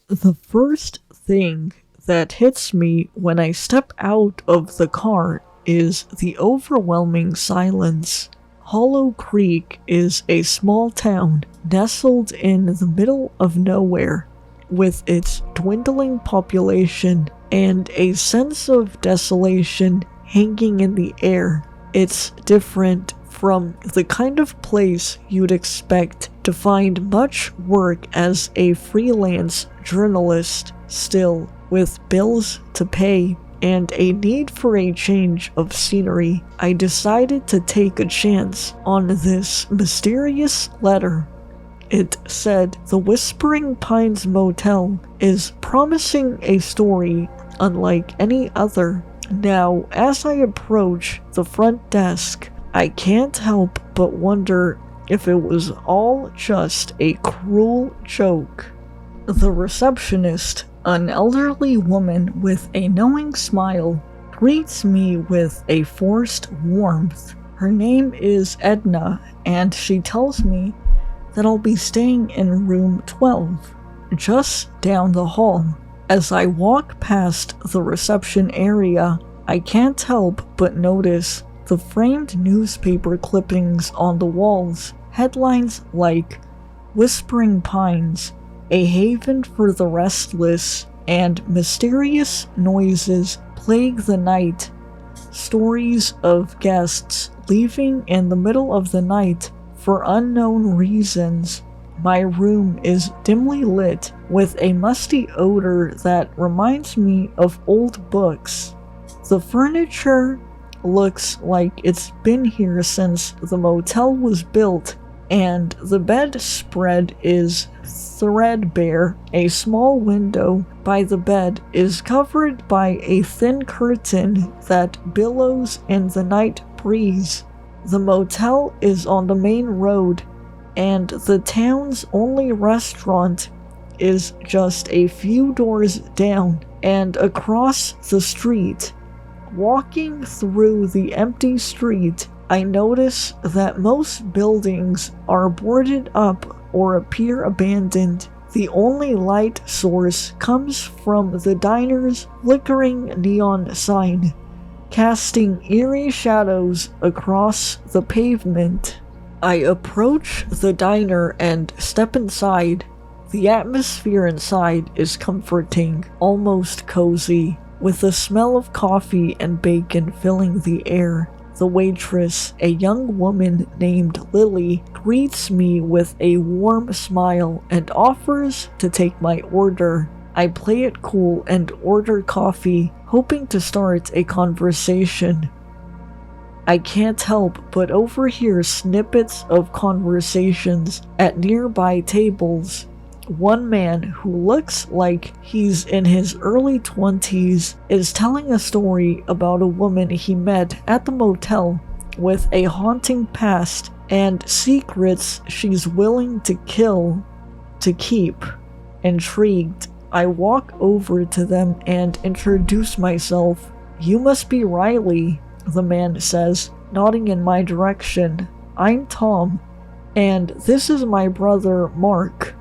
The first thing that hits me when I step out of the car is the overwhelming silence. Hollow Creek is a small town nestled in the middle of nowhere, with its dwindling population and a sense of desolation hanging in the air. It's different from the kind of place you'd expect to find much work as a freelance journalist, still with bills to pay and a need for a change of scenery. I decided to take a chance on this mysterious letter. It said the Whispering Pines Motel is promising a story unlike any other. Now, as I approach the front desk, I can't help but wonder if it was all just a cruel joke. The receptionist, an elderly woman with a knowing smile, greets me with a forced warmth. Her name is Edna, and she tells me that I'll be staying in room 12, just down the hall. As I walk past the reception area, I can't help but notice the framed newspaper clippings on the walls. Headlines like Whispering Pines, a haven for the restless, and mysterious noises plague the night. Stories of guests leaving in the middle of the night for unknown reasons. My room is dimly lit with a musty odor that reminds me of old books. The furniture looks like it's been here since the motel was built, and the bedspread is threadbare. A small window by the bed is covered by a thin curtain that billows in the night breeze. The motel is on the main road, and the town's only restaurant is just a few doors down and across the street. Walking through the empty street, I notice that most buildings are boarded up or appear abandoned. The only light source comes from the diner's flickering neon sign, casting eerie shadows across the pavement. I approach the diner and step inside. The atmosphere inside is comforting, almost cozy, with the smell of coffee and bacon filling the air. The waitress, a young woman named Lily, greets me with a warm smile and offers to take my order. I play it cool and order coffee, hoping to start a conversation. I can't help but overhear snippets of conversations at nearby tables. One man who looks like he's in his early 20s is telling a story about a woman he met at the motel with a haunting past and secrets she's willing to kill to keep. Intrigued, I walk over to them and introduce myself. "You must be Riley," the man says, nodding in my direction. "I'm Tom, and this is my brother Mark."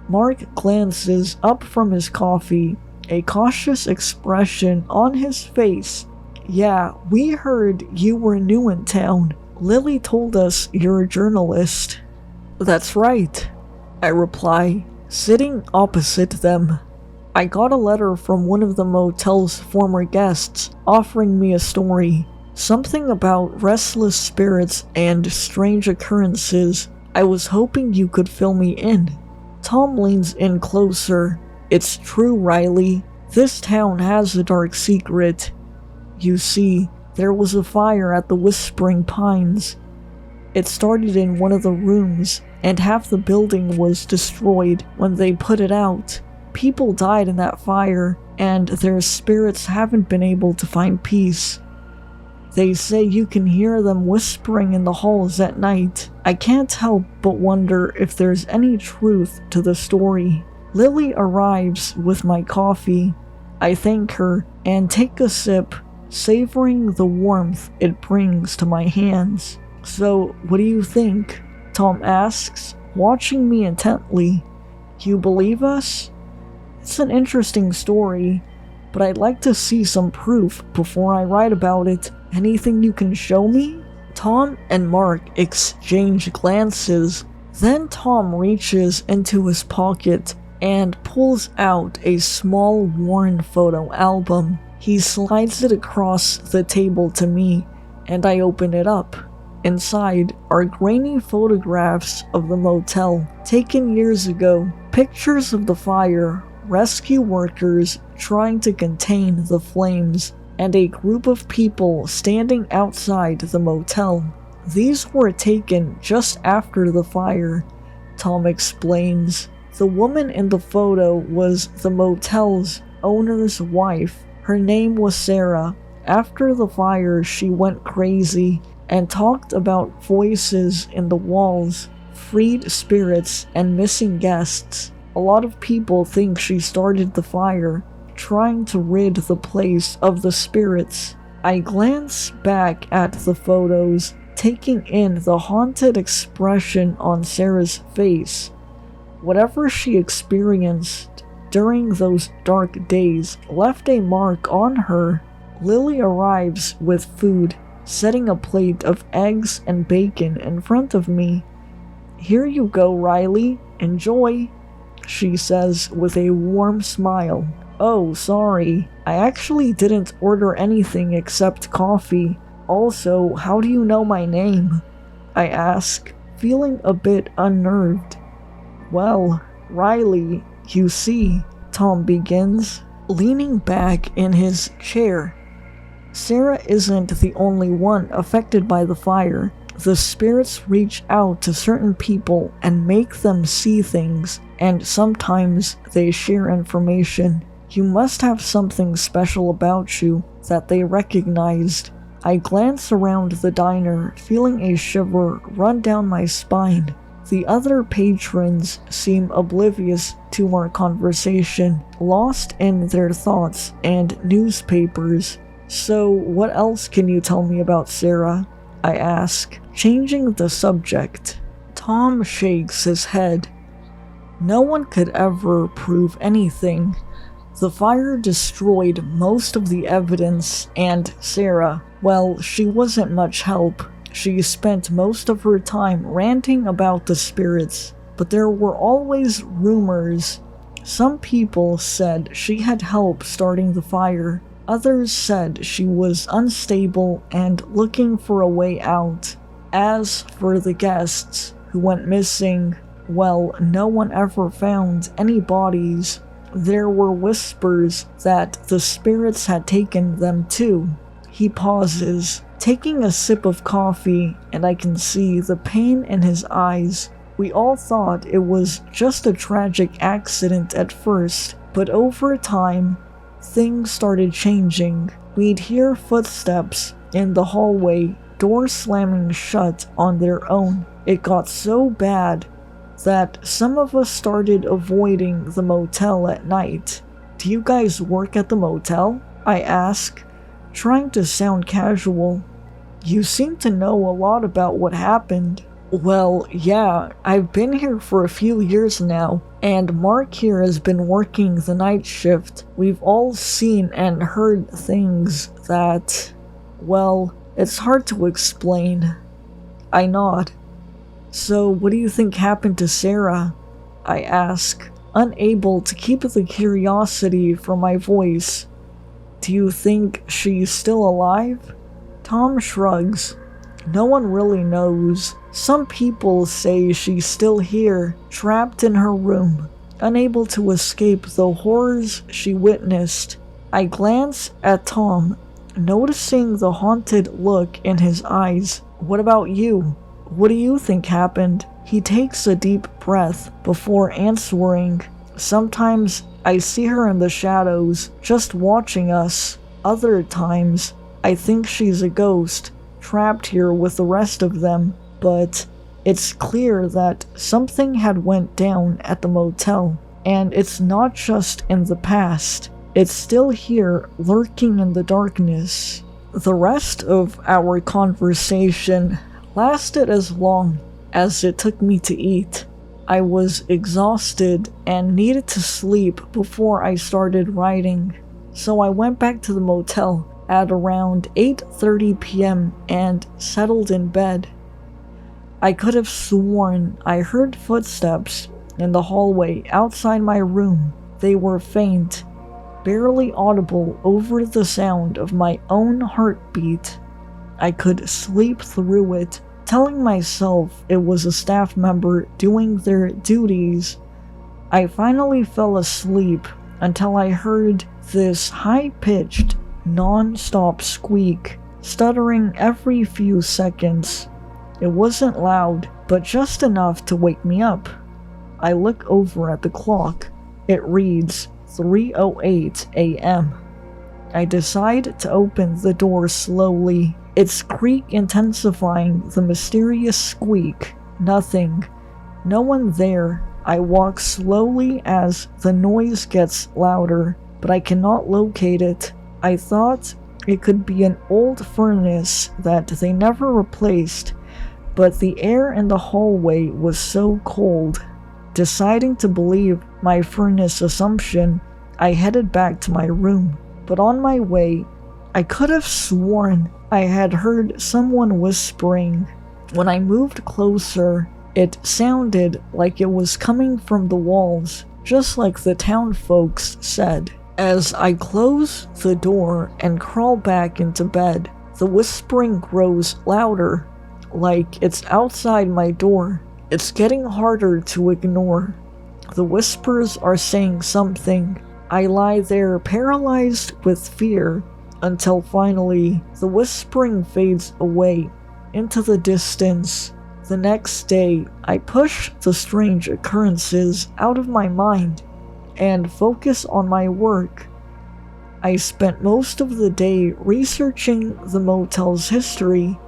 Mark glances up from his coffee, a cautious expression on his face. "Yeah, we heard you were new in town. Lily told us you're a journalist." "That's right," I reply, sitting opposite them. "I got a letter from one of the motel's former guests offering me a story. Something about restless spirits and strange occurrences. I was hoping you could fill me in." Tom leans in closer. "It's true, Riley. This town has a dark secret. You see, there was a fire at the Whispering Pines. It started in one of the rooms, and half the building was destroyed when they put it out. People died in that fire, and their spirits haven't been able to find peace. They say you can hear them whispering in the halls at night. I can't help but wonder if there's any truth to the story." Lily arrives with my coffee. I thank her and take a sip, savoring the warmth it brings to my hands. "So, what do you think?" Tom asks, watching me intently. "You believe us?" It's an interesting story, but I'd like to see some proof before I write about it. Anything you can show me?" Tom and Mark exchange glances. Then Tom reaches into his pocket and pulls out a small worn photo album. He slides it across the table to me, and I open it up. Inside are grainy photographs of the motel, taken years ago, pictures of the fire, rescue workers trying to contain the flames, and a group of people standing outside the motel. "These were taken just after the fire," Tom explains. "The woman in the photo was the motel's owner's wife. Her name was Sarah. After the fire, she went crazy and talked about voices in the walls, freed spirits, and missing guests. A lot of people think she started the fire, trying to rid the place of the spirits." I glance back at the photos, taking in the haunted expression on Sarah's face. Whatever she experienced during those dark days left a mark on her. Lily arrives with food, setting a plate of eggs and bacon in front of me. "Here you go, Riley. Enjoy," she says with a warm smile. "Oh, sorry. I actually didn't order anything except coffee. Also, how do you know my name?" I ask, feeling a bit unnerved. "Well, Riley, you see," Tom begins, leaning back in his chair. "Sarah isn't the only one affected by the fire. The spirits reach out to certain people and make them see things, and sometimes they share information. You must have something special about you that they recognized." I glance around the diner, feeling a shiver run down my spine. The other patrons seem oblivious to our conversation, lost in their thoughts and newspapers. "So, what else can you tell me about Sarah?" I ask, changing the subject. Tom shakes his head. "No one could ever prove anything. The fire destroyed most of the evidence, and Sarah, well, she wasn't much help. She spent most of her time ranting about the spirits, but there were always rumors. Some people said she had help starting the fire. Others said she was unstable and looking for a way out. As for the guests who went missing, well, no one ever found any bodies. There were whispers that the spirits had taken them too." He pauses, taking a sip of coffee, and I can see the pain in his eyes. "We all thought it was just a tragic accident at first, but over time, things started changing. We'd hear footsteps in the hallway, doors slamming shut on their own. It got so bad that some of us started avoiding the motel at night." "Do you guys work at the motel?" I ask, trying to sound casual. "You seem to know a lot about what happened." "Well, yeah, I've been here for a few years now, and Mark here has been working the night shift. We've all seen and heard things that, well, it's hard to explain." I nod. "So, what do you think happened to Sarah?" I ask, unable to keep the curiosity from my voice. "Do you think she's still alive?" Tom shrugs. "No one really knows. Some people say she's still here, trapped in her room, unable to escape the horrors she witnessed." I glance at Tom, noticing the haunted look in his eyes. "What about you? What do you think happened?" He takes a deep breath before answering. "Sometimes I see her in the shadows, just watching us. Other times, I think she's a ghost, trapped here with the rest of them. But it's clear that something had went down at the motel, and it's not just in the past. It's still here, lurking in the darkness." The rest of our conversation lasted as long as it took me to eat. I was exhausted and needed to sleep before I started writing, so I went back to the motel at around 8:30 p.m. and settled in bed. I could have sworn I heard footsteps in the hallway outside my room. They were faint, barely audible over the sound of my own heartbeat. I could sleep through it, telling myself it was a staff member doing their duties. I finally fell asleep until I heard this high-pitched, non-stop squeak, stuttering every few seconds. It wasn't loud, but just enough to wake me up. I look over at the clock. It reads 3:08 a.m. I decide to open the door slowly, its creak intensifying the mysterious squeak. Nothing. No one there. I walk slowly as the noise gets louder, but I cannot locate it. I thought it could be an old furnace that they never replaced, but the air in the hallway was so cold. Deciding to believe my furnace assumption, I headed back to my room. But on my way, I could have sworn I had heard someone whispering. When I moved closer, it sounded like it was coming from the walls, just like the town folks said. As I close the door and crawl back into bed, the whispering grows louder, like it's outside my door. It's getting harder to ignore. The whispers are saying something. I lie there paralyzed with fear until finally the whispering fades away into the distance. The next day, I push the strange occurrences out of my mind and focus on my work. I spent most of the day researching the motel's history.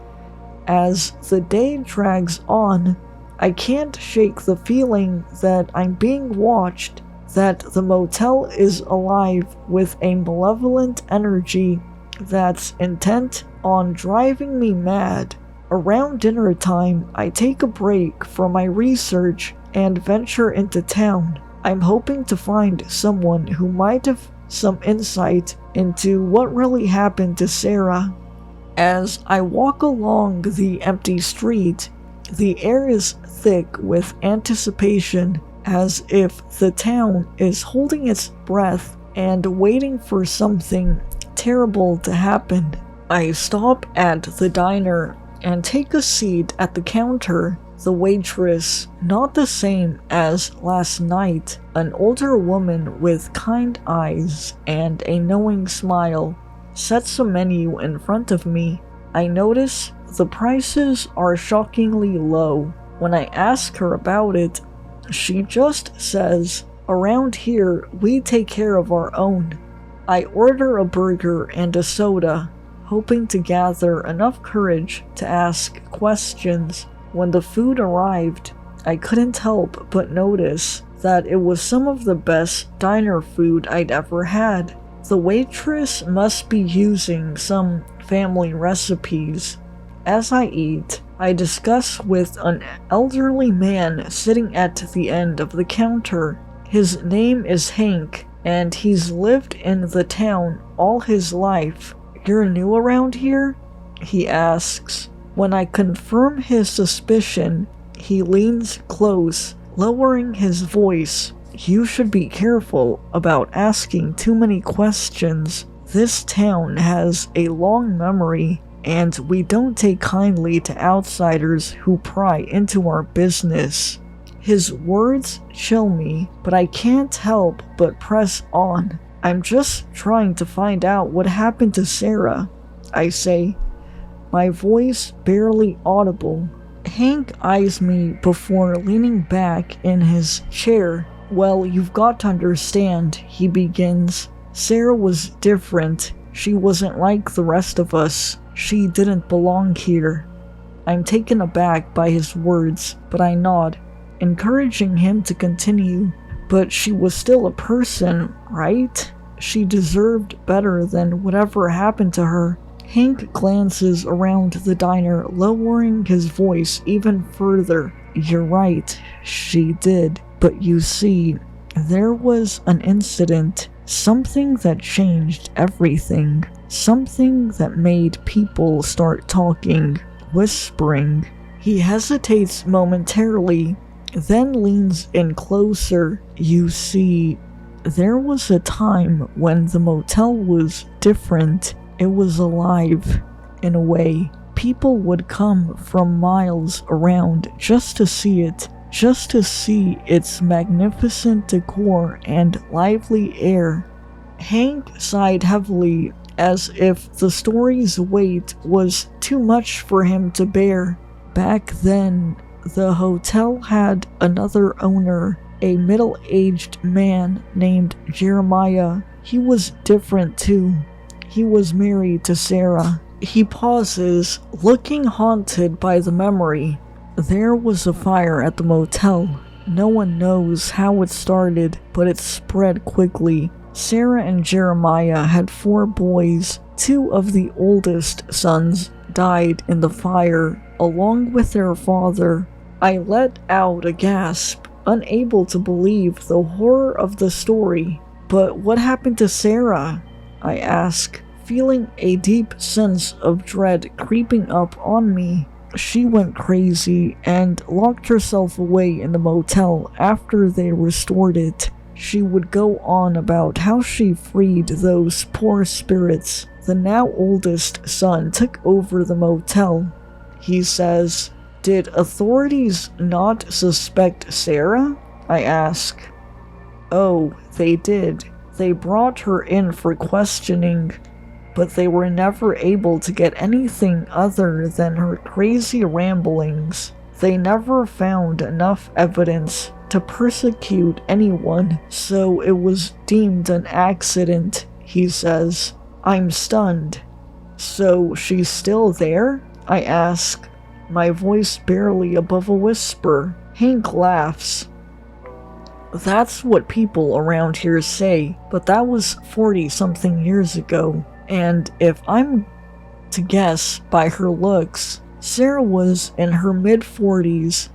As the day drags on, I can't shake the feeling that I'm being watched, that the motel is alive with a malevolent energy that's intent on driving me mad. Around dinner time, I take a break from my research and venture into town. I'm hoping to find someone who might have some insight into what really happened to Sarah. As I walk along the empty street, the air is thick with anticipation, as if the town is holding its breath and waiting for something terrible to happen. I stop at the diner and take a seat at the counter. The waitress, not the same as last night, an older woman with kind eyes and a knowing smile, sets a menu in front of me. I notice the prices are shockingly low. When I ask her about it, she just says, "Around here, we take care of our own." I order a burger and a soda, hoping to gather enough courage to ask questions. When the food arrived, I couldn't help but notice that it was some of the best diner food I'd ever had. The waitress must be using some family recipes. As I eat, I discuss with an elderly man sitting at the end of the counter. His name is Hank, and he's lived in the town all his life. "You're new around here?" he asks. When I confirm his suspicion, he leans close, lowering his voice. "You should be careful about asking too many questions. This town has a long memory, and we don't take kindly to outsiders who pry into our business." His words chill me, but I can't help but press on. "I'm just trying to find out what happened to Sarah," I say, my voice barely audible. Hank eyes me before leaning back in his chair. "Well, you've got to understand," he begins. "Sarah was different. She wasn't like the rest of us. She didn't belong here." I'm taken aback by his words, but I nod, encouraging him to continue. "But she was still a person, right? She deserved better than whatever happened to her." Hank glances around the diner, lowering his voice even further. You're right, she did. But you see, there was an incident, something that changed everything, something that made people start talking, whispering. He hesitates momentarily, then leans in closer. You see, there was a time when the motel was different. It was alive, in a way. People would come from miles around just to see it, just to see its magnificent decor and lively air. Hank sighed heavily, as if the story's weight was too much for him to bear. Back then, the hotel had another owner, a middle-aged man named Jeremiah. He was different too. He was married to Sarah. He pauses, looking haunted by the memory. There was a fire at the motel. No one knows how it started, but it spread quickly. Sarah and Jeremiah had 4 boys. 2 of the oldest sons died in the fire, along with their father. I let out a gasp, unable to believe the horror of the story. But what happened to Sarah? I ask, feeling a deep sense of dread creeping up on me. She went crazy and locked herself away in the motel after they restored it. She would go on about how she freed those poor spirits. The now oldest son took over the motel. He says, "Did authorities not suspect Sarah?" I ask. "Oh, they did. They brought her in for questioning, but they were never able to get anything other than her crazy ramblings. They never found enough evidence to persecute anyone, so it was deemed an accident," he says. I'm stunned. "So she's still there?" I ask, my voice barely above a whisper. Hank laughs. "That's what people around here say, but that was 40-something years ago. And if I'm to guess by her looks, Sarah was in her mid-40s.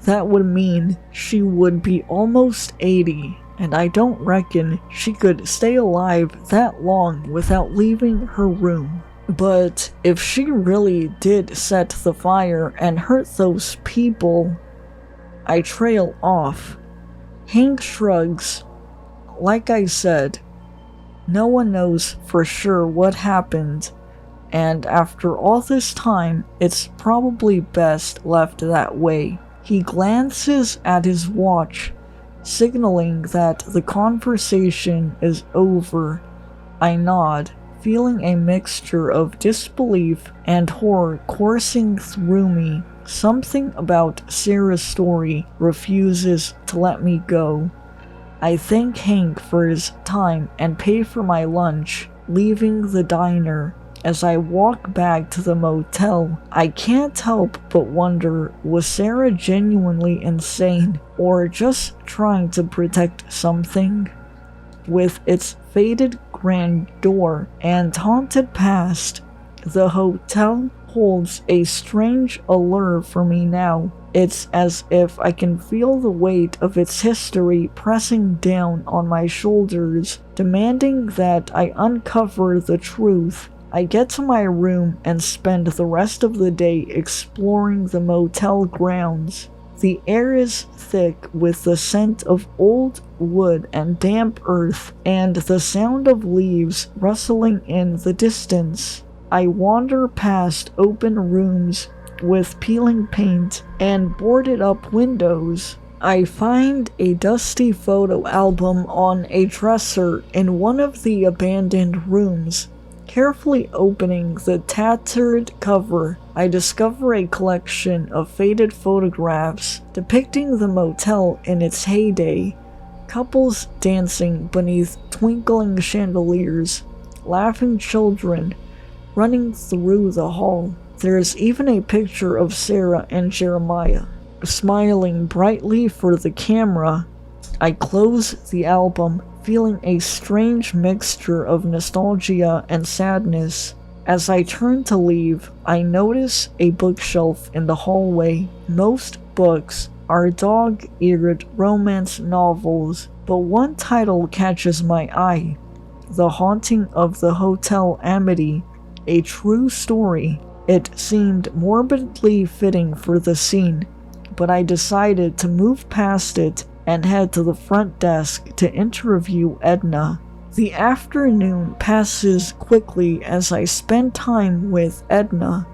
That would mean she would be almost 80, and I don't reckon she could stay alive that long without leaving her room. But if she really did set the fire and hurt those people..." I trail off. Hank shrugs. Like I said, no one knows for sure what happened, and after all this time, it's probably best left that way. He glances at his watch, signaling that the conversation is over. I nod, feeling a mixture of disbelief and horror coursing through me. Something about Sarah's story refuses to let me go. I thank Hank for his time and pay for my lunch, leaving the diner. As I walk back to the motel, I can't help but wonder, was Sarah genuinely insane or just trying to protect something? With its faded grandeur and haunted past, the hotel holds a strange allure for me now. It's as if I can feel the weight of its history pressing down on my shoulders, demanding that I uncover the truth. I get to my room and spend the rest of the day exploring the motel grounds. The air is thick with the scent of old wood and damp earth, and the sound of leaves rustling in the distance. I wander past open rooms with peeling paint and boarded up windows. I find a dusty photo album on a dresser in one of the abandoned rooms. Carefully opening the tattered cover, I discover a collection of faded photographs depicting the motel in its heyday. Couples dancing beneath twinkling chandeliers, laughing children running through the hall. There's even a picture of Sarah and Jeremiah, smiling brightly for the camera. I close the album, feeling a strange mixture of nostalgia and sadness. As I turn to leave, I notice a bookshelf in the hallway. Most books are dog-eared romance novels, but one title catches my eye: The Haunting of the Hotel Amity, a true story. It seemed morbidly fitting for the scene, but I decided to move past it and head to the front desk to interview Edna. The afternoon passes quickly as I spend time with Edna,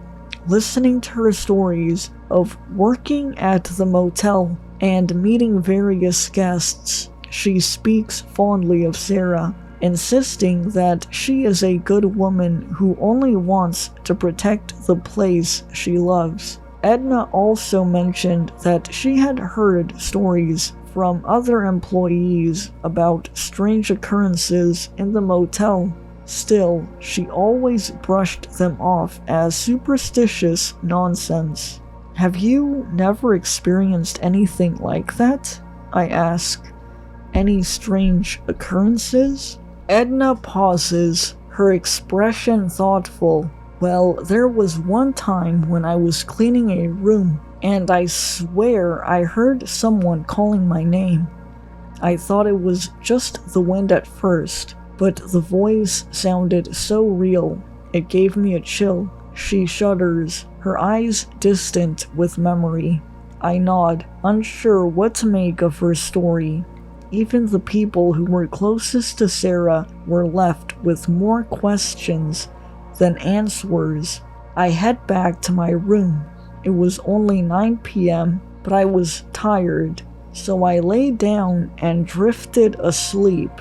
listening to her stories of working at the motel and meeting various guests. She speaks fondly of Sarah, insisting that she is a good woman who only wants to protect the place she loves. Edna also mentioned that she had heard stories from other employees about strange occurrences in the motel. Still, she always brushed them off as superstitious nonsense. "Have you never experienced anything like that?" I ask. "Any strange occurrences?" Edna pauses, her expression thoughtful. "Well, there was one time when I was cleaning a room, and I swear I heard someone calling my name. I thought it was just the wind at first, but the voice sounded so real, it gave me a chill." She shudders, her eyes distant with memory. I nod, unsure what to make of her story. Even the people who were closest to Sarah were left with more questions than answers. I head back to my room. It was only 9 p.m., but I was tired, so I lay down and drifted asleep.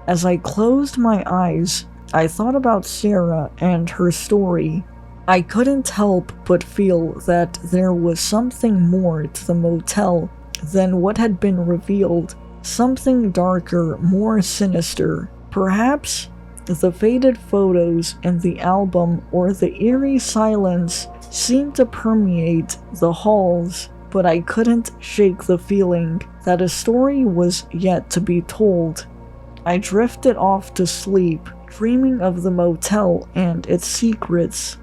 As I closed my eyes, I thought about Sarah and her story. I couldn't help but feel that there was something more to the motel than what had been revealed. Something darker, more sinister. Perhaps the faded photos in the album or the eerie silence seemed to permeate the halls, but I couldn't shake the feeling that a story was yet to be told. I drifted off to sleep, dreaming of the motel and its secrets.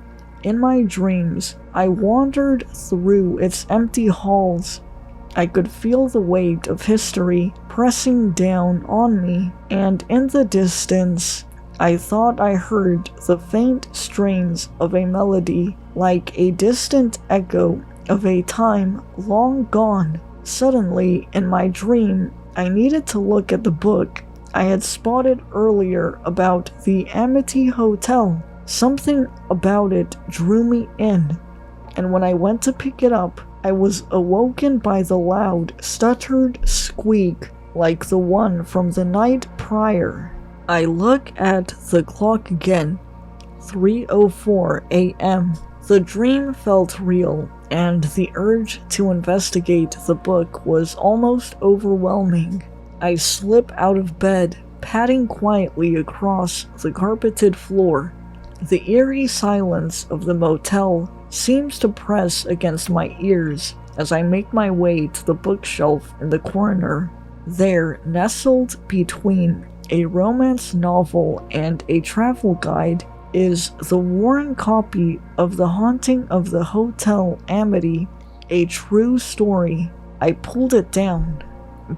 In my dreams, I wandered through its empty halls. I could feel the weight of history pressing down on me, and in the distance, I thought I heard the faint strains of a melody, like a distant echo of a time long gone. Suddenly, in my dream, I needed to look at the book I had spotted earlier about the Amity Hotel. Something about it drew me in, and when I went to pick it up, I was awoken by the loud, stuttered squeak like the one from the night prior. I look at the clock again, 3:04 a.m. The dream felt real, and the urge to investigate the book was almost overwhelming. I slip out of bed, padding quietly across the carpeted floor. The eerie silence of the motel seems to press against my ears as I make my way to the bookshelf in the corner. There, nestled between a romance novel and a travel guide, is the worn copy of The Haunting of the Hotel Amity, a true story. I pulled it down,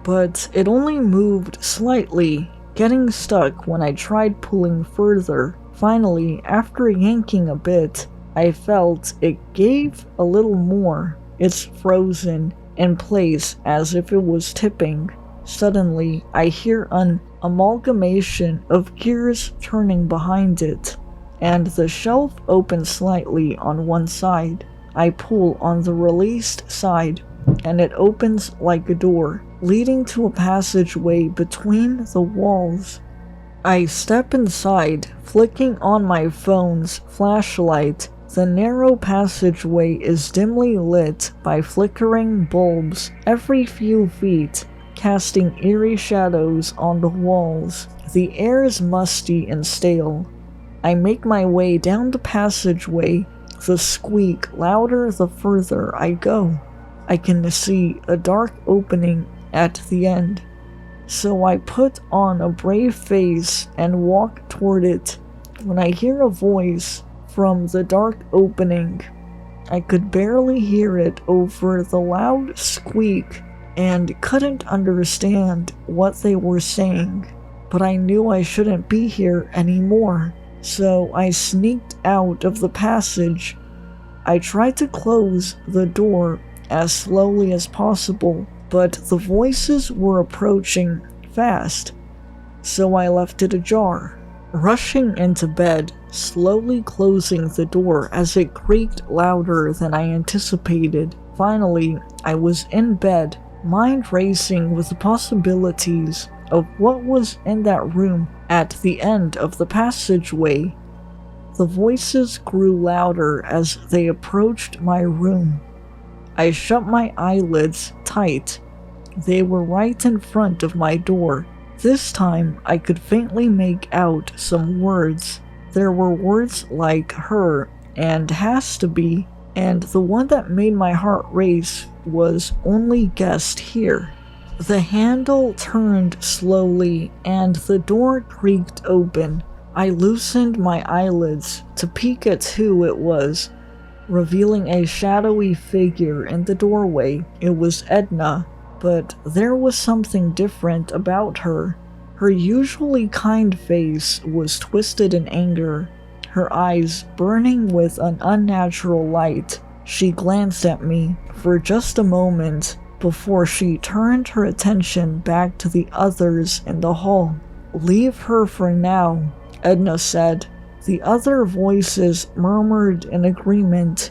but it only moved slightly, getting stuck when I tried pulling further. Finally, after yanking a bit, I felt it gave a little more. It's frozen in place as if it was tipping. Suddenly, I hear an amalgamation of gears turning behind it, and the shelf opens slightly on one side. I pull on the released side, and it opens like a door, leading to a passageway between the walls. I step inside, flicking on my phone's flashlight. The narrow passageway is dimly lit by flickering bulbs every few feet, casting eerie shadows on the walls. The air is musty and stale. I make my way down the passageway, the squeak louder the further I go. I can see a dark opening at the end, so I put on a brave face and walk toward it. When I hear a voice from the dark opening, I could barely hear it over the loud squeak and couldn't understand what they were saying, but I knew I shouldn't be here anymore, so I sneaked out of the passage. I tried to close the door as slowly as possible, but the voices were approaching fast, so I left it ajar. Rushing into bed, slowly closing the door as it creaked louder than I anticipated. Finally, I was in bed, mind racing with the possibilities of what was in that room at the end of the passageway. The voices grew louder as they approached my room. I shut my eyelids tight. They were right in front of my door. This time, I could faintly make out some words. There were words like her and has to be, and the one that made my heart race was only guessed here. The handle turned slowly and the door creaked open. I loosened my eyelids to peek at who it was, revealing a shadowy figure in the doorway. It was Edna. But there was something different about her. Her usually kind face was twisted in anger, her eyes burning with an unnatural light. She glanced at me for just a moment before she turned her attention back to the others in the hall. "Leave her for now," Edna said. The other voices murmured in agreement,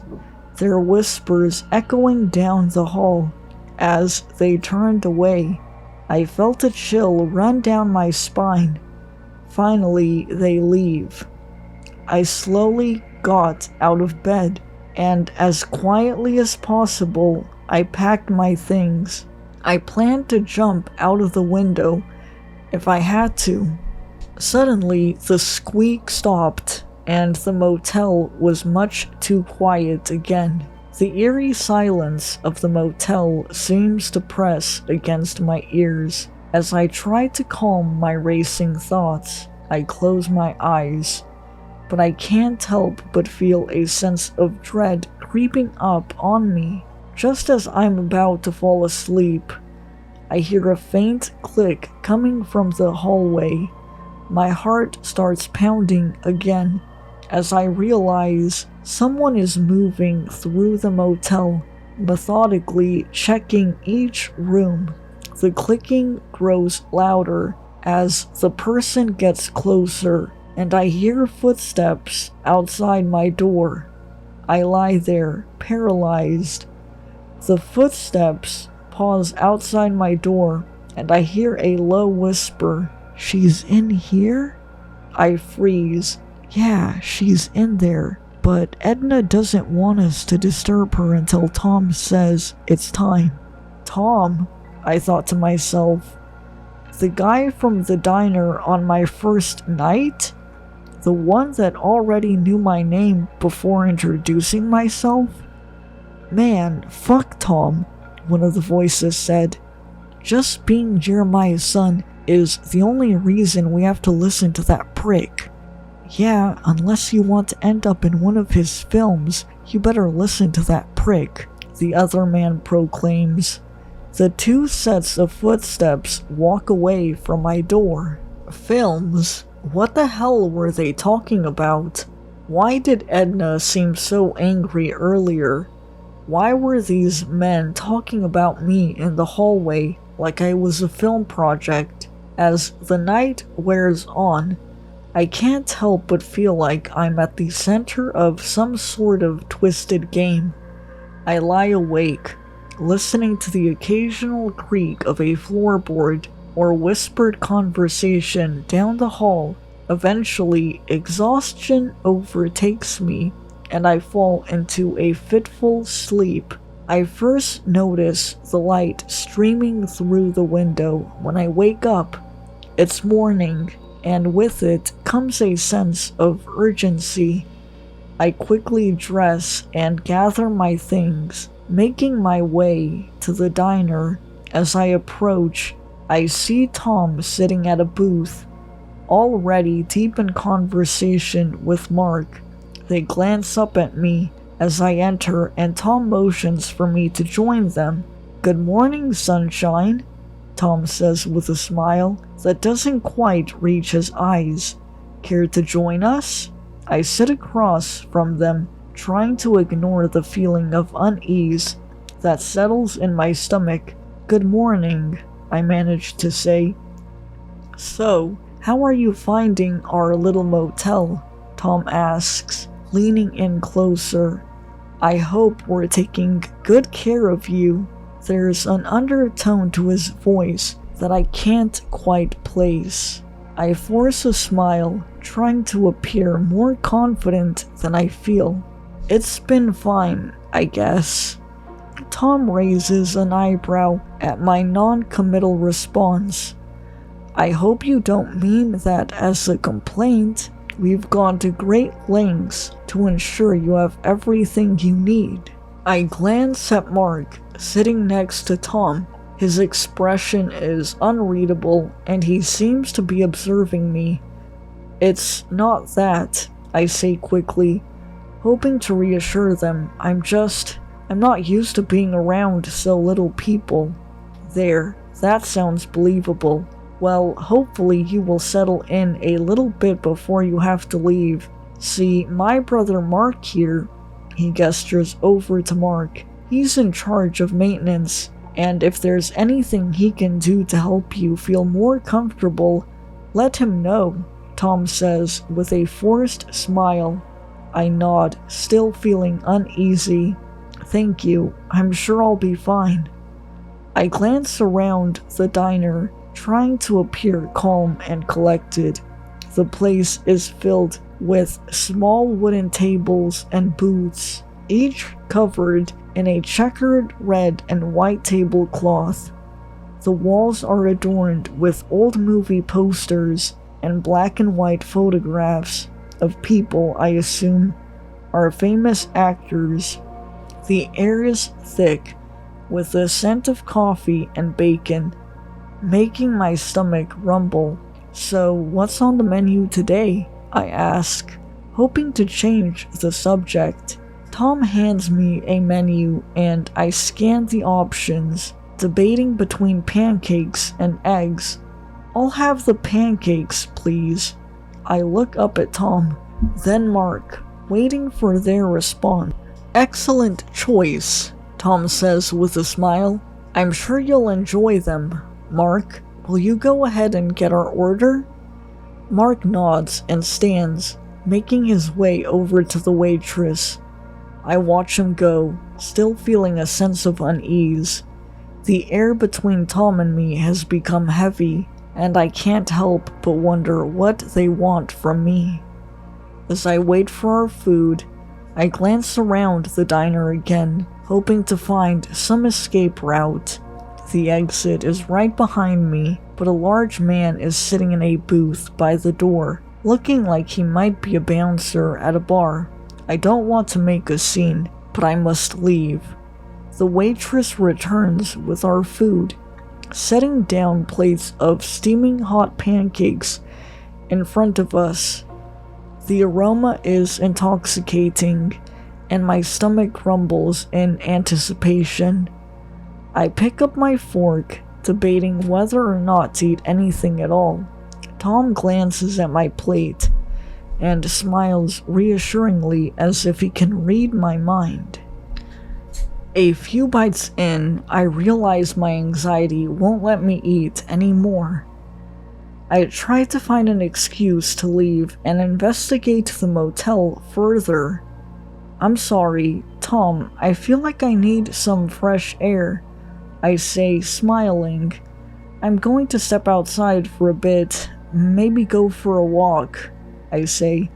their whispers echoing down the hall. As they turned away, I felt a chill run down my spine. Finally, they leave. I slowly got out of bed, and as quietly as possible, I packed my things. I planned to jump out of the window if I had to. Suddenly, the squeak stopped, and the motel was much too quiet again. The eerie silence of the motel seems to press against my ears. As I try to calm my racing thoughts, I close my eyes, but I can't help but feel a sense of dread creeping up on me. Just as I'm about to fall asleep, I hear a faint click coming from the hallway. My heart starts pounding again as I realize someone is moving through the motel, methodically checking each room. The clicking grows louder as the person gets closer, and I hear footsteps outside my door. I lie there, paralyzed. The footsteps pause outside my door, and I hear a low whisper, "She's in here?" I freeze. Yeah, she's in there, but Edna doesn't want us to disturb her until Tom says it's time. Tom, I thought to myself. The guy from the diner on my first night? The one that already knew my name before introducing myself? Man, fuck Tom, one of the voices said. Just being Jeremiah's son is the only reason we have to listen to that prick. Yeah, unless you want to end up in one of his films, you better listen to that prick, the other man proclaims. The two sets of footsteps walk away from my door. Films? What the hell were they talking about? Why did Edna seem so angry earlier? Why were these men talking about me in the hallway like I was a film project? As the night wears on, I can't help but feel like I'm at the center of some sort of twisted game. I lie awake, listening to the occasional creak of a floorboard or whispered conversation down the hall. Eventually, exhaustion overtakes me, and I fall into a fitful sleep. I first notice the light streaming through the window when I wake up. It's morning, and with it comes a sense of urgency. I quickly dress and gather my things, making my way to the diner. As I approach, I see Tom sitting at a booth, already deep in conversation with Mark. They glance up at me as I enter and Tom motions for me to join them. "Good morning, sunshine," Tom says with a smile that doesn't quite reach his eyes. "Care to join us?" I sit across from them, trying to ignore the feeling of unease that settles in my stomach. "Good morning," I manage to say. "So, how are you finding our little motel?" Tom asks, leaning in closer. "I hope we're taking good care of you." There's an undertone to his voice that I can't quite place. I force a smile, trying to appear more confident than I feel. "It's been fine, I guess." Tom raises an eyebrow at my non-committal response. "I hope you don't mean that as a complaint. We've gone to great lengths to ensure you have everything you need." I glance at Mark, sitting next to Tom. His expression is unreadable, and he seems to be observing me. "It's not that," I say quickly, hoping to reassure them. I'm not used to being around so little people." "There, that sounds believable. Well, hopefully you will settle in a little bit before you have to leave. See, my brother Mark here," he gestures over to Mark. "He's in charge of maintenance, and if there's anything he can do to help you feel more comfortable, let him know," Tom says with a forced smile. I nod, still feeling uneasy. "Thank you, I'm sure I'll be fine." I glance around the diner, trying to appear calm and collected. The place is filled with small wooden tables and booths, each covered in a checkered red and white tablecloth. The walls are adorned with old movie posters and black and white photographs of people I assume are famous actors. The air is thick with the scent of coffee and bacon, making my stomach rumble. "So, what's on the menu today?" I ask, hoping to change the subject. Tom hands me a menu and I scan the options, debating between pancakes and eggs. "I'll have the pancakes, please." I look up at Tom, then Mark, waiting for their response. "Excellent choice," Tom says with a smile. "I'm sure you'll enjoy them. Mark, will you go ahead and get our order?" Mark nods and stands, making his way over to the waitress. I watch him go, still feeling a sense of unease. The air between Tom and me has become heavy, and I can't help but wonder what they want from me. As I wait for our food, I glance around the diner again, hoping to find some escape route. The exit is right behind me, but a large man is sitting in a booth by the door, looking like he might be a bouncer at a bar. I don't want to make a scene, but I must leave. The waitress returns with our food, setting down plates of steaming hot pancakes in front of us. The aroma is intoxicating, and my stomach rumbles in anticipation. I pick up my fork, debating whether or not to eat anything at all. Tom glances at my plate and smiles reassuringly as if he can read my mind. A few bites in, I realize my anxiety won't let me eat anymore. I try to find an excuse to leave and investigate the motel further. "I'm sorry, Tom, I feel like I need some fresh air," I say, smiling. "I'm going to step outside for a bit, maybe go for a walk," I say,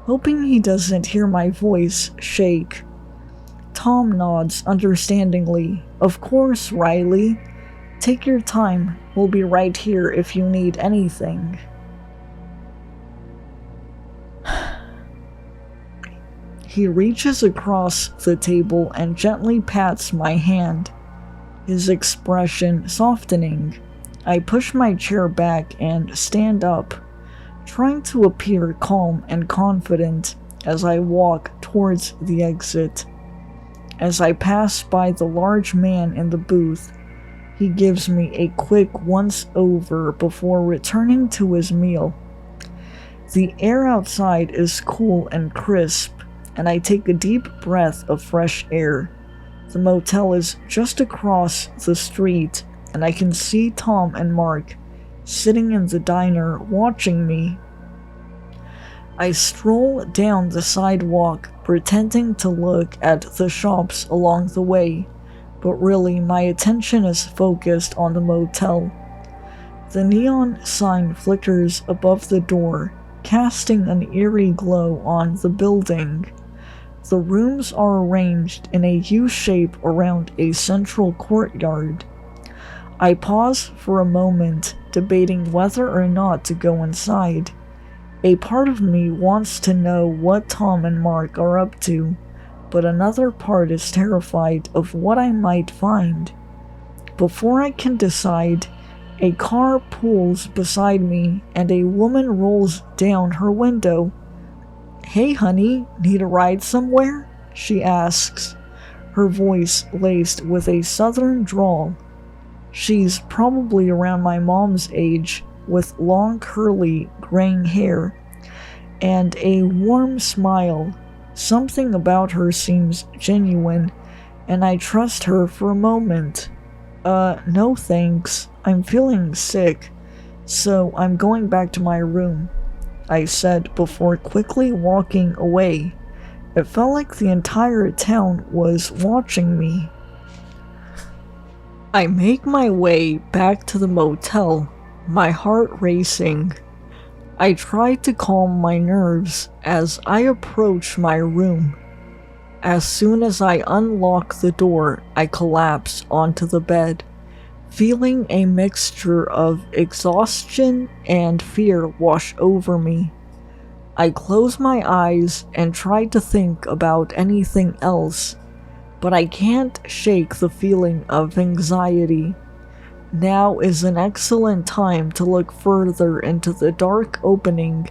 hoping he doesn't hear my voice shake. Tom nods understandingly. "Of course, Riley. Take your time. We'll be right here if you need anything." He reaches across the table and gently pats my hand, his expression softening. I push my chair back and stand up, trying to appear calm and confident as I walk towards the exit. As I pass by the large man in the booth, he gives me a quick once-over before returning to his meal. The air outside is cool and crisp, and I take a deep breath of fresh air. The motel is just across the street, and I can see Tom and Mark sitting in the diner watching me. I stroll down the sidewalk, pretending to look at the shops along the way, but really my attention is focused on the motel. The neon sign flickers above the door, casting an eerie glow on the building. The rooms are arranged in a U-shape around a central courtyard. I pause for a moment, debating whether or not to go inside. A part of me wants to know what Tom and Mark are up to, but another part is terrified of what I might find. Before I can decide, a car pulls beside me and a woman rolls down her window. "Hey honey, need a ride somewhere?" she asks, her voice laced with a southern drawl. She's probably around my mom's age, with long curly graying hair and a warm smile. Something about her seems genuine, and I trust her for a moment. No thanks, I'm feeling sick, so I'm going back to my room," I said before quickly walking away. It felt like the entire town was watching me. I make my way back to the motel, my heart racing. I try to calm my nerves as I approach my room. As soon as I unlock the door, I collapse onto the bed, feeling a mixture of exhaustion and fear wash over me. I close my eyes and try to think about anything else, but I can't shake the feeling of anxiety. Now is an excellent time to look further into the dark opening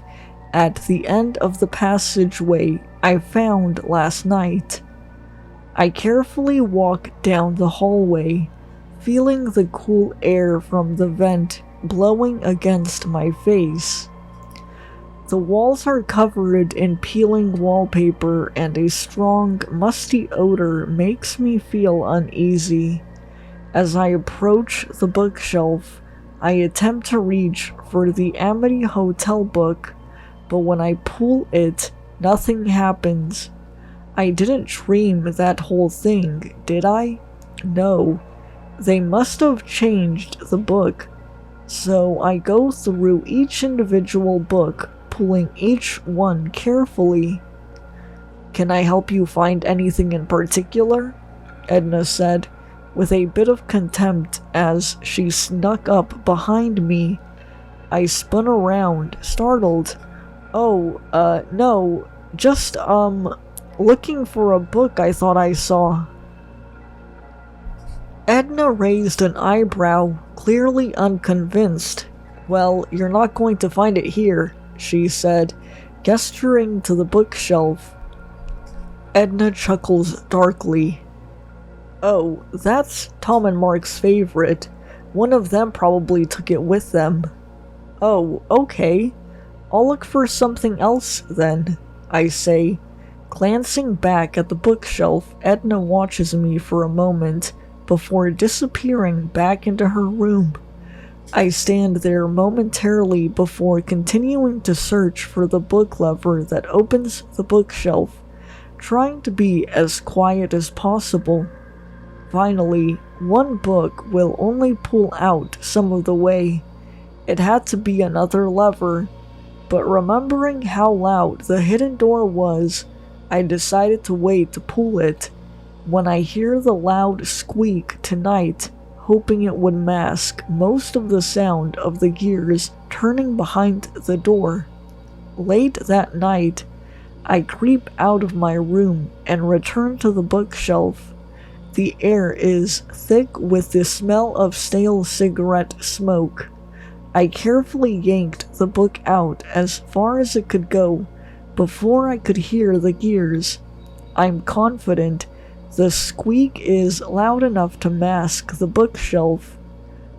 at the end of the passageway I found last night. I carefully walk down the hallway, feeling the cool air from the vent blowing against my face. The walls are covered in peeling wallpaper, and a strong, musty odor makes me feel uneasy. As I approach the bookshelf, I attempt to reach for the Amity Hotel book, but when I pull it, nothing happens. I didn't dream that whole thing, did I? No. They must have changed the book. So I go through each individual book, pulling each one carefully. "Can I help you find anything in particular?" Edna said, with a bit of contempt as she snuck up behind me. I spun around, startled. "Oh, no, just, looking for a book I thought I saw." Edna raised an eyebrow, clearly unconvinced. "Well, you're not going to find it here," she said, gesturing to the bookshelf. Edna chuckles darkly. "Oh, that's Tom and Mark's favorite. One of them probably took it with them." "Oh, okay. I'll look for something else then," I say. Glancing back at the bookshelf, Edna watches me for a moment before disappearing back into her room. I stand there momentarily before continuing to search for the book lever that opens the bookshelf, trying to be as quiet as possible. Finally, one book will only pull out some of the way. It had to be another lever, but remembering how loud the hidden door was, I decided to wait to pull it. When I hear the loud squeak tonight, hoping it would mask most of the sound of the gears turning behind the door. Late that night, I creep out of my room and return to the bookshelf. The air is thick with the smell of stale cigarette smoke. I carefully yanked the book out as far as it could go Before I could hear the gears, I'm confident the squeak is loud enough to mask the bookshelf.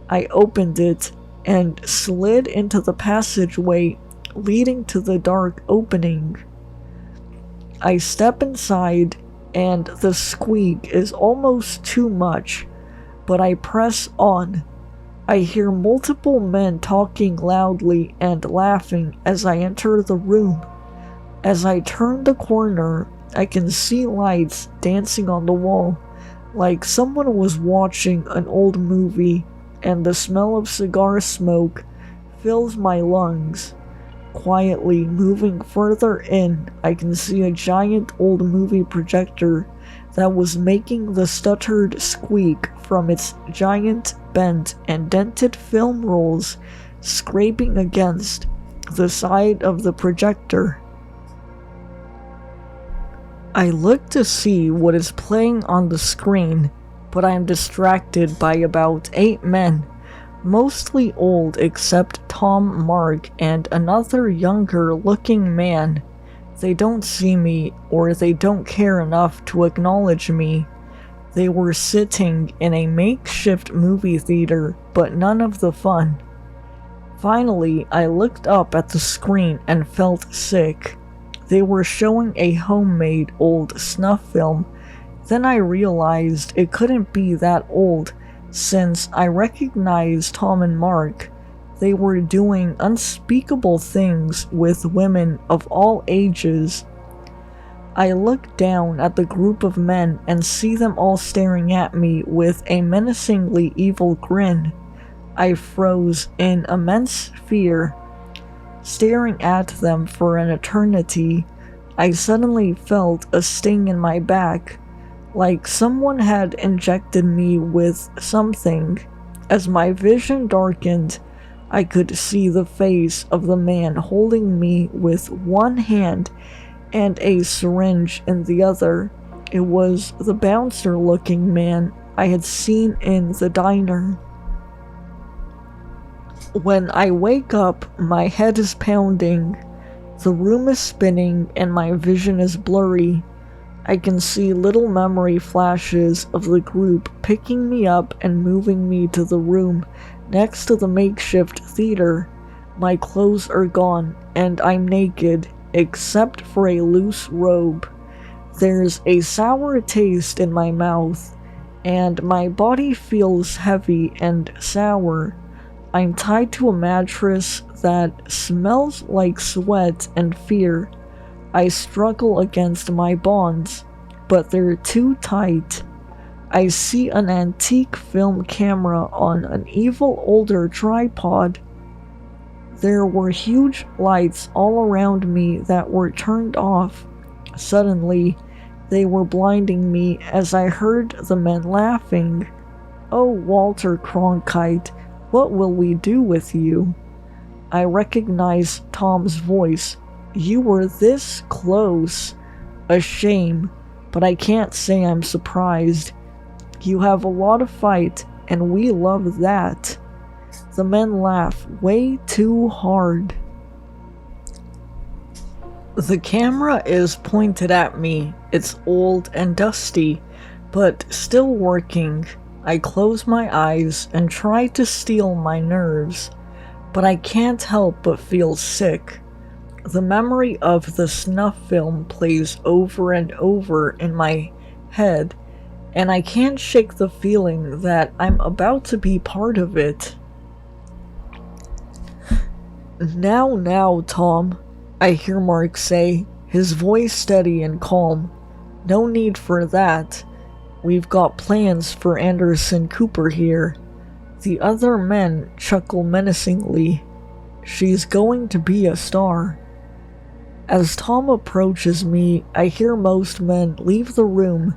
I opened it and slid into the passageway leading to the dark opening. I step inside and the squeak is almost too much, but I press on. I hear multiple men talking loudly and laughing as I enter the room. As I turn the corner, I can see lights dancing on the wall, like someone was watching an old movie, and the smell of cigar smoke fills my lungs. Quietly moving further in, I can see a giant old movie projector that was making the stuttered squeak from its giant bent and dented film rolls scraping against the side of the projector. I look to see what is playing on the screen, but I am distracted by about 8 men, mostly old except Tom, Mark, and another younger looking man. They don't see me, or they don't care enough to acknowledge me. They were sitting in a makeshift movie theater, but none of the fun. Finally, I looked up at the screen and felt sick. They were showing a homemade old snuff film. Then I realized it couldn't be that old, since I recognized Tom and Mark. They were doing unspeakable things with women of all ages. I look down at the group of men and see them all staring at me with a menacingly evil grin. I froze in immense fear. Staring at them for an eternity, I suddenly felt a sting in my back, like someone had injected me with something. As my vision darkened, I could see the face of the man holding me with one hand and a syringe in the other. It was the bouncer-looking man I had seen in the diner. When I wake up, my head is pounding. The room is spinning and my vision is blurry. I can see little memory flashes of the group picking me up and moving me to the room next to the makeshift theater. My clothes are gone and I'm naked, except for a loose robe. There's a sour taste in my mouth, and my body feels heavy and sour. I'm tied to a mattress that smells like sweat and fear. I struggle against my bonds, but they're too tight. I see an antique film camera on an evil older tripod. There were huge lights all around me that were turned off. Suddenly, they were blinding me as I heard the men laughing. "Oh, Walter Cronkite, what will we do with you?" I recognized Tom's voice. "You were this close." A shame, but I can't say I'm surprised. You have a lot of fight, and we love that. The men laugh way too hard. The camera is pointed at me. It's old and dusty, but still working. I close my eyes and try to steel my nerves, but I can't help but feel sick. The memory of the snuff film plays over and over in my head, and I can't shake the feeling that I'm about to be part of it. Now, Tom," I hear Mark say, his voice steady and calm. "No need for that. We've got plans for Anderson Cooper here." The other men chuckle menacingly. "She's going to be a star." As Tom approaches me, I hear most men leave the room,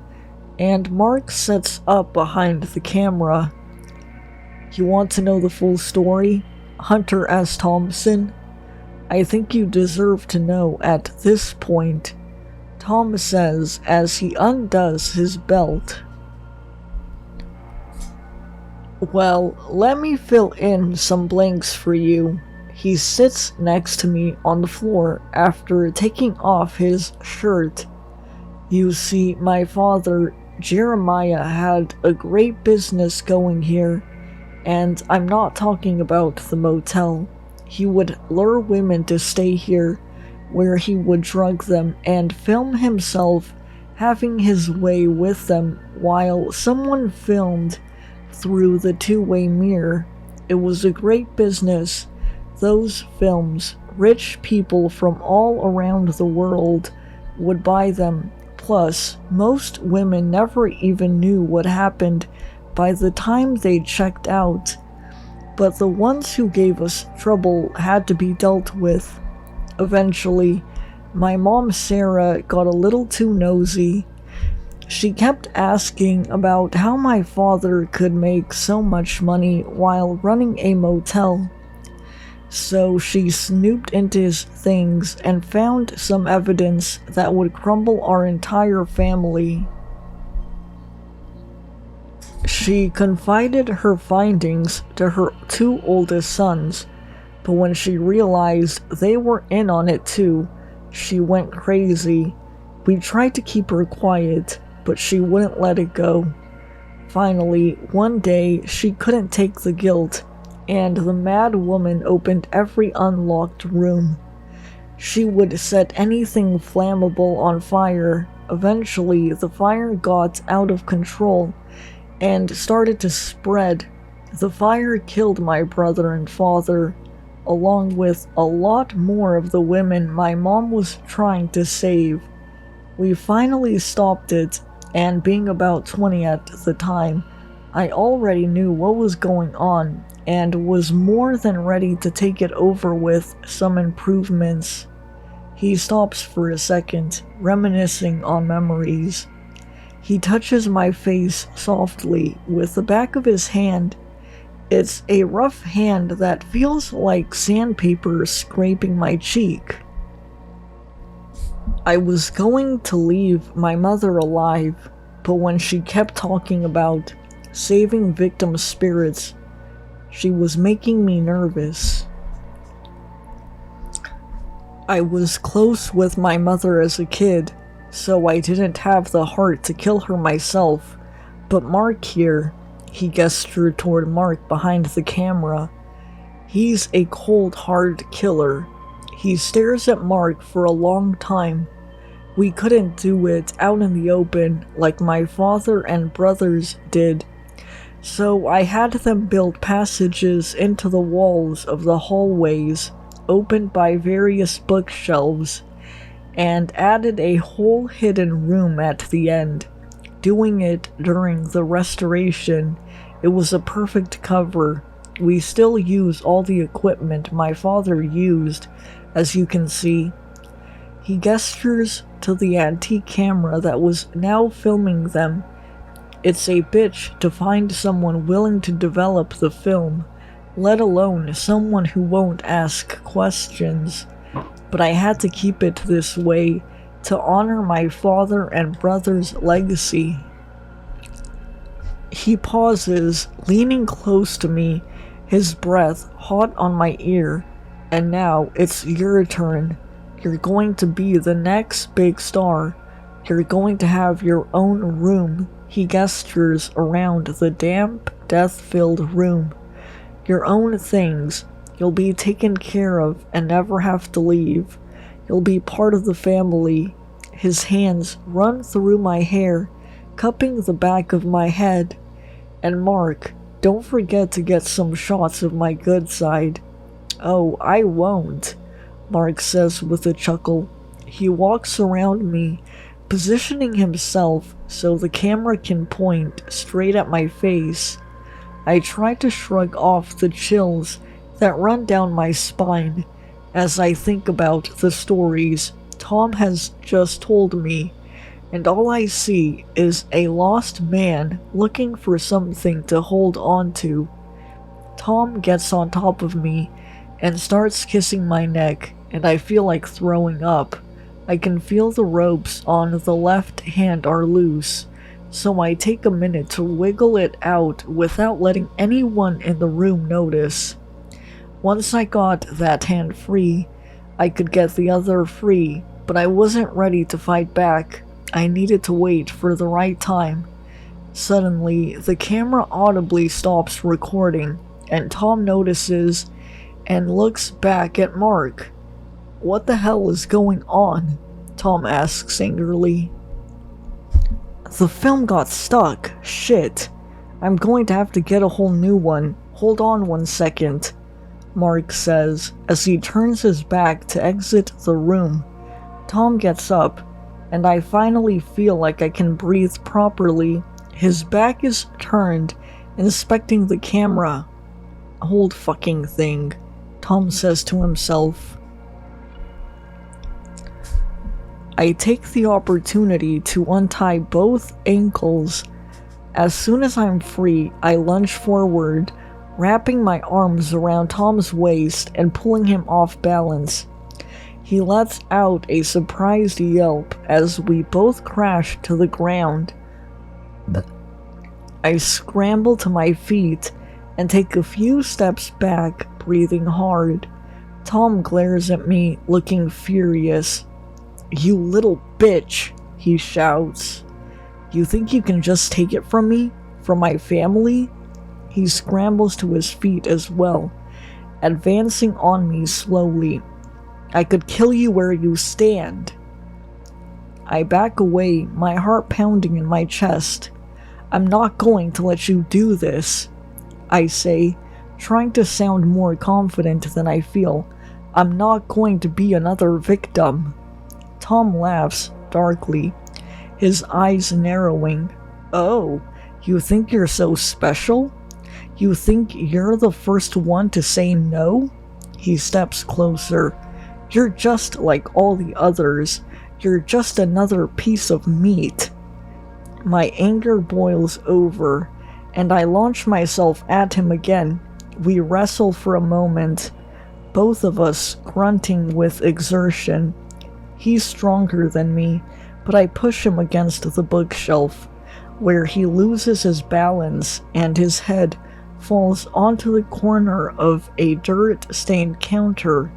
and Mark sits up behind the camera. "You want to know the full story, Hunter S. Thompson? I think you deserve to know at this point," Tom says as he undoes his belt. "Well, let me fill in some blanks for you. He sits next to me on the floor after taking off his shirt. You see, my father, Jeremiah, had a great business going here, and I'm not talking about the motel. He would lure women to stay here, where he would drug them and film himself having his way with them while someone filmed through the two-way mirror. It was a great business. Those films, rich people from all around the world would buy them. Plus, most women never even knew what happened by the time they checked out. But the ones who gave us trouble had to be dealt with. Eventually, my mom Sarah got a little too nosy. She kept asking about how my father could make so much money while running a motel. So she snooped into his things and found some evidence that would crumble our entire family. She confided her findings to her two oldest sons, but when she realized they were in on it too, she went crazy. We tried to keep her quiet, but she wouldn't let it go. Finally, one day, she couldn't take the guilt, and the mad woman opened every unlocked room. She would set anything flammable on fire. Eventually, the fire got out of control and started to spread. The fire killed my brother and father, along with a lot more of the women my mom was trying to save. We finally stopped it, and being about 20 at the time, I already knew what was going on and was more than ready to take it over with some improvements. He stops for a second, reminiscing on memories. He touches my face softly with the back of his hand. It's a rough hand that feels like sandpaper scraping my cheek. I was going to leave my mother alive, but when she kept talking about saving victim spirits, she was making me nervous. I was close with my mother as a kid, so I didn't have the heart to kill her myself, but Mark here, he gestured toward Mark behind the camera. He's a cold, hard killer. He stares at Mark for a long time. We couldn't do it out in the open like my father and brothers did, so I had them build passages into the walls of the hallways, opened by various bookshelves, and added a whole hidden room at the end. Doing it during the restoration, it was a perfect cover. We still use all the equipment my father used, as you can see. He gestures to the antique camera that was now filming them. It's a bitch to find someone willing to develop the film, let alone someone who won't ask questions. But I had to keep it this way to honor my father and brother's legacy. He pauses, leaning close to me, his breath hot on my ear. And now it's your turn. You're going to be the next big star. You're going to have your own room. He gestures around the damp, death-filled room. Your own things. You'll be taken care of and never have to leave. You'll be part of the family. His hands run through my hair, cupping the back of my head. And Mark, don't forget to get some shots of my good side. Oh, I won't, Mark says with a chuckle. He walks around me, positioning himself so the camera can point straight at my face. I try to shrug off the chills that run down my spine as I think about the stories Tom has just told me, and all I see is a lost man looking for something to hold on to. Tom gets on top of me and starts kissing my neck, and I feel like throwing up. I can feel the ropes on the left hand are loose, so I take a minute to wiggle it out without letting anyone in the room notice. Once I got that hand free, I could get the other free, but I wasn't ready to fight back. I needed to wait for the right time. Suddenly, the camera audibly stops recording, and Tom notices and looks back at Mark. "What the hell is going on?" Tom asks angrily. "The film got stuck. Shit. I'm going to have to get a whole new one. Hold on 1 second," Mark says as he turns his back to exit the room. Tom gets up, and I finally feel like I can breathe properly. His back is turned, inspecting the camera. "Hold fucking thing," Tom says to himself. I take the opportunity to untie both ankles. As soon as I'm free, I lunge forward, wrapping my arms around Tom's waist and pulling him off balance. He lets out a surprised yelp as we both crash to the ground. I scramble to my feet and take a few steps back, breathing hard. Tom glares at me, looking furious. "You little bitch," he shouts. "You think you can just take it from me? From my family?" He scrambles to his feet as well, advancing on me slowly. "I could kill you where you stand." I back away, my heart pounding in my chest. "I'm not going to let you do this," I say, trying to sound more confident than I feel. "I'm not going to be another victim." Tom laughs darkly, his eyes narrowing. "Oh, you think you're so special? You think you're the first one to say no?" He steps closer. "You're just like all the others. You're just another piece of meat." My anger boils over, and I launch myself at him again. We wrestle for a moment, both of us grunting with exertion. He's stronger than me, but I push him against the bookshelf, where he loses his balance and his head falls onto the corner of a dirt-stained counter.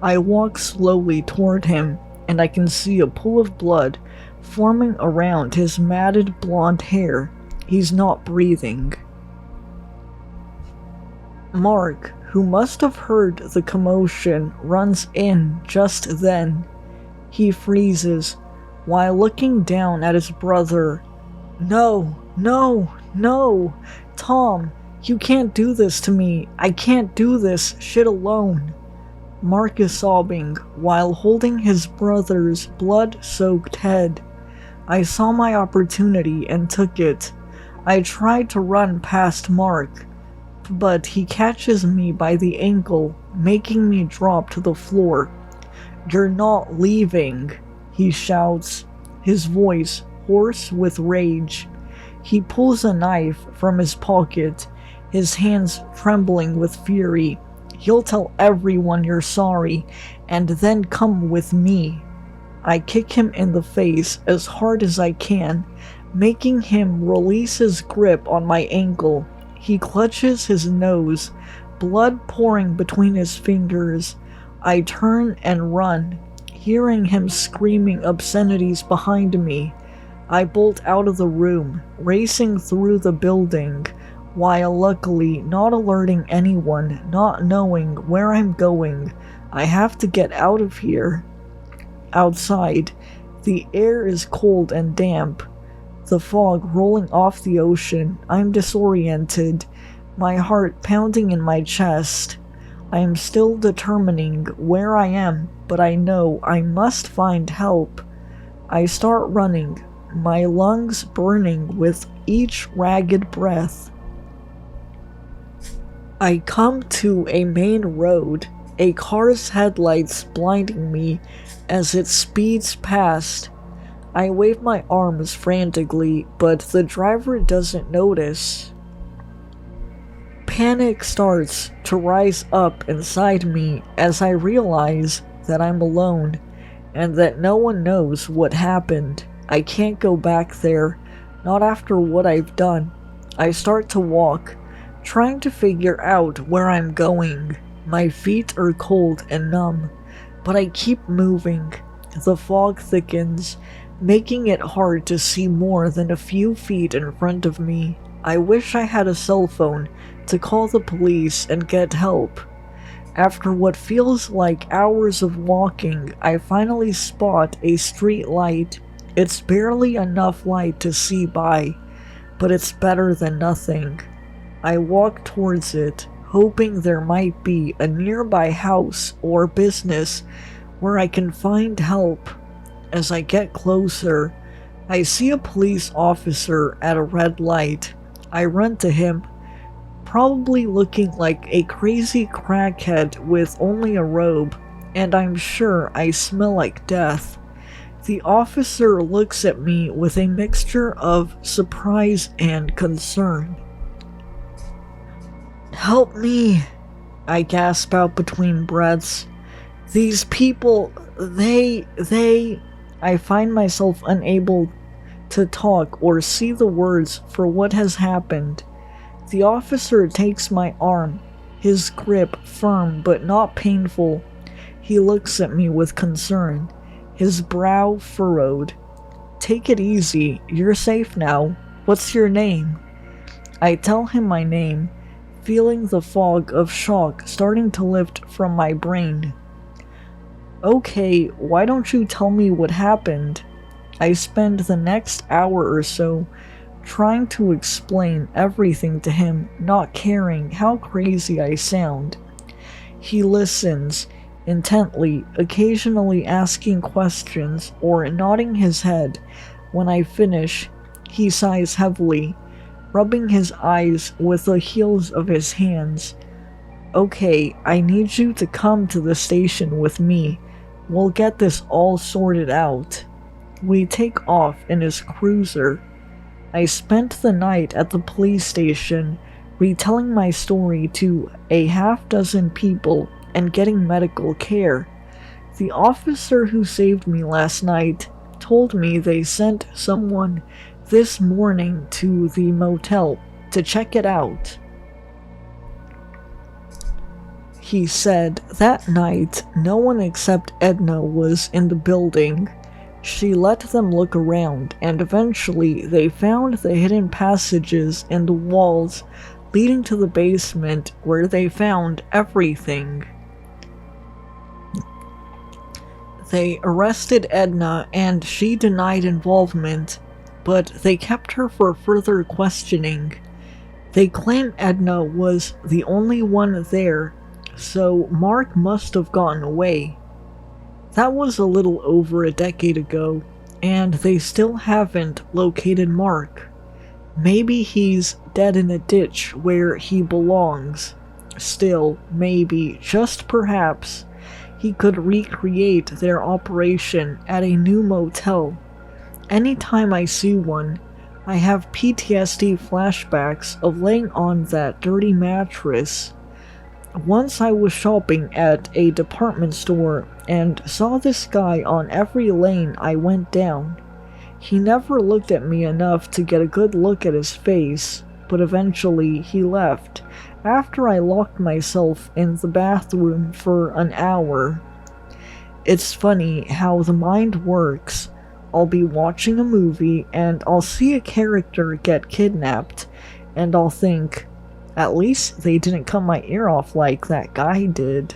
I walk slowly toward him, and I can see a pool of blood forming around his matted blonde hair. He's not breathing. Mark, who must have heard the commotion, runs in just then. He freezes, while looking down at his brother. "No, no, no! Tom, you can't do this to me. I can't do this shit alone." Mark is sobbing, while holding his brother's blood-soaked head. I saw my opportunity and took it. I tried to run past Mark, but he catches me by the ankle, making me drop to the floor. "You're not leaving," he shouts, his voice hoarse with rage. He pulls a knife from his pocket, his hands trembling with fury. "You'll tell everyone you're sorry, and then come with me." I kick him in the face as hard as I can, making him release his grip on my ankle. He clutches his nose, blood pouring between his fingers. I turn and run, hearing him screaming obscenities behind me. I bolt out of the room, racing through the building, while luckily not alerting anyone, not knowing where I'm going. I have to get out of here. Outside, the air is cold and damp, the fog rolling off the ocean. I'm disoriented, my heart pounding in my chest. I am still determining where I am, but I know I must find help. I start running, my lungs burning with each ragged breath. I come to a main road, a car's headlights blinding me as it speeds past. I wave my arms frantically, but the driver doesn't notice. Panic starts to rise up inside me as I realize that I'm alone, and that no one knows what happened. I can't go back there, not after what I've done. I start to walk, trying to figure out where I'm going. My feet are cold and numb, but I keep moving. The fog thickens, making it hard to see more than a few feet in front of me. I wish I had a cell phone to call the police and get help. After what feels like hours of walking, I finally spot a street light. It's barely enough light to see by, but it's better than nothing. I walk towards it, hoping there might be a nearby house or business where I can find help. As I get closer, I see a police officer at a red light. I run to him, probably looking like a crazy crackhead with only a robe, and I'm sure I smell like death. The officer looks at me with a mixture of surprise and concern. "Help me," I gasp out between breaths. "These people, they... I find myself unable to talk or see the words for what has happened. The officer takes my arm, his grip firm but not painful. He looks at me with concern, his brow furrowed. "Take it easy, you're safe now. What's your name?" I tell him my name, feeling the fog of shock starting to lift from my brain. "Okay, why don't you tell me what happened?" I spend the next hour or so trying to explain everything to him, not caring how crazy I sound. He listens intently, occasionally asking questions or nodding his head. When I finish, he sighs heavily, rubbing his eyes with the heels of his hands. "Okay, I need you to come to the station with me. We'll get this all sorted out." We take off in his cruiser. I spent the night at the police station, retelling my story to a half-dozen people and getting medical care. The officer who saved me last night told me they sent someone this morning to the motel to check it out. He said that night no one except Edna was in the building. She let them look around, and eventually they found the hidden passages in the walls leading to the basement where they found everything. They arrested Edna and she denied involvement, but they kept her for further questioning. They claim Edna was the only one there, so Mark must have gotten away. That was a little over a decade ago, and they still haven't located Mark. Maybe he's dead in a ditch where he belongs. Still, maybe, just perhaps, he could recreate their operation at a new motel. Anytime I see one, I have PTSD flashbacks of laying on that dirty mattress. Once I was shopping at a department store and saw this guy on every lane I went down. He never looked at me enough to get a good look at his face, but eventually he left after I locked myself in the bathroom for an hour. It's funny how the mind works. I'll be watching a movie and I'll see a character get kidnapped, and I'll think, at least they didn't cut my ear off like that guy did.